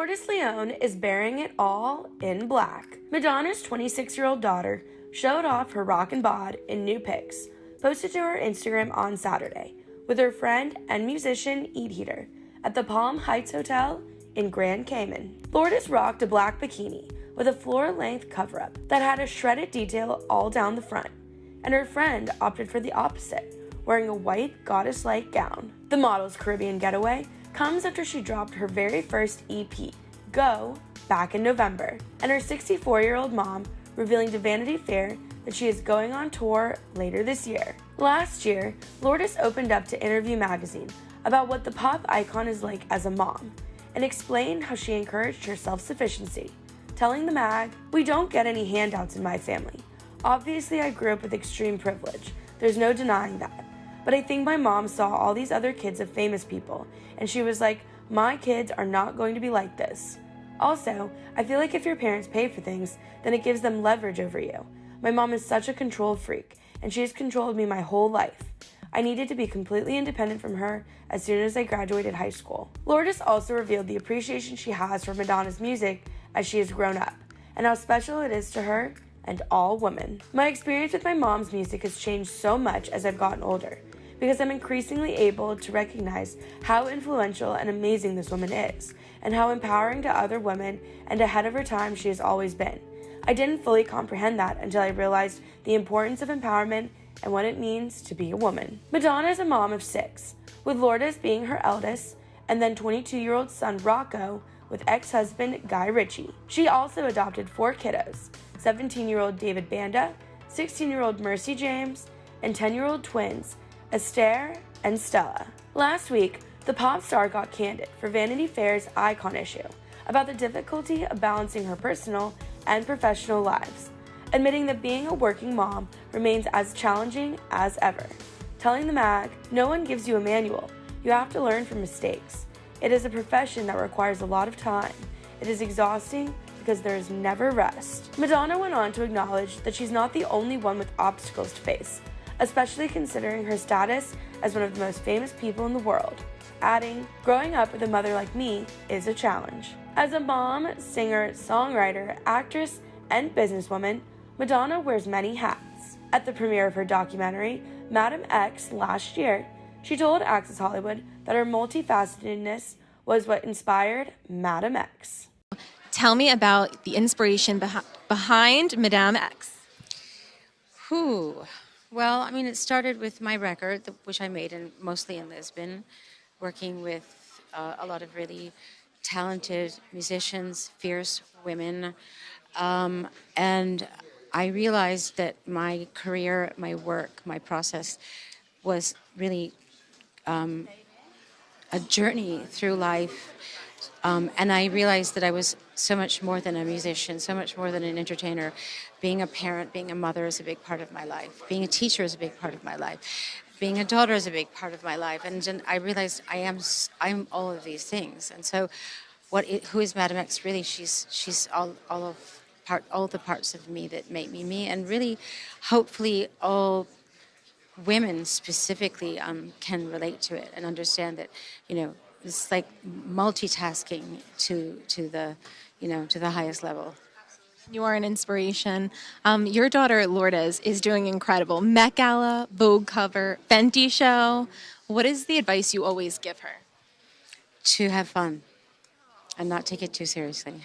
Lourdes Leone is bearing it all in black. Madonna's 26-year-old daughter showed off her rockin' bod in new pics, posted to her Instagram on Saturday, with her friend and musician Eat Heater at the Palm Heights Hotel in Grand Cayman. Lourdes rocked a black bikini with a floor-length cover-up that had a shredded detail all down the front, and her friend opted for the opposite, wearing a white goddess-like gown. The model's Caribbean getaway comes after she dropped her very first EP, Go, back in November, and her 64-year-old mom revealing to Vanity Fair that she is going on tour later this year. Last year, Lourdes opened up to Interview magazine about what the pop icon is like as a mom, and explained how she encouraged her self-sufficiency, telling the mag, "We don't get any handouts in my family. Obviously, I grew up with extreme privilege. There's no denying that. But I think my mom saw all these other kids of famous people, and she was like, my kids are not going to be like this. Also, I feel like if your parents pay for things, then it gives them leverage over you. My mom is such a control freak, and she has controlled me my whole life. I needed to be completely independent from her as soon as I graduated high school." Lourdes also revealed the appreciation she has for Madonna's music as she has grown up, and how special it is to her and all women. "My experience with my mom's music has changed so much as I've gotten older, because I'm increasingly able to recognize how influential and amazing this woman is, and how empowering to other women and ahead of her time she has always been. I didn't fully comprehend that until I realized the importance of empowerment and what it means to be a woman." Madonna is a mom of 6, with Lourdes being her eldest, and then 22-year-old son Rocco with ex-husband Guy Ritchie. She also adopted 4 kiddos, 17-year-old David Banda, 16-year-old Mercy James, and 10-year-old twins Esther and Stella. Last week, the pop star got candid for Vanity Fair's Icon issue about the difficulty of balancing her personal and professional lives, admitting that being a working mom remains as challenging as ever, telling the mag, "No one gives you a manual. You have to learn from mistakes. It is a profession that requires a lot of time. It is exhausting because there is never rest." Madonna went on to acknowledge that she's not the only one with obstacles to face, especially considering her status as one of the most famous people in the world, adding, "Growing up with a mother like me is a challenge." As a mom, singer, songwriter, actress, and businesswoman, Madonna wears many hats. At the premiere of her documentary, Madam X, last year, she told Access Hollywood that her multifacetedness was what inspired Madam X. Tell me about the inspiration behind Madame X. Well, I mean, it started with my record, which I made mostly in Lisbon, working with a lot of really talented musicians, fierce women, and I realized that my career, my work, my process was really a journey through life. And I realized that I was so much more than a musician, so much more than an entertainer. Being a parent, being a mother is a big part of my life. Being a teacher is a big part of my life. Being a daughter is a big part of my life. And I realized I'm all of these things. And so who is Madame X really? She's all the parts of me that make me me. And really, hopefully, all women specifically can relate to it and understand that, it's like multitasking to the highest level. You are an inspiration. Your daughter, Lourdes, is doing incredible. Met Gala, Vogue cover, Fenty show. What is the advice you always give her? To have fun and not take it too seriously.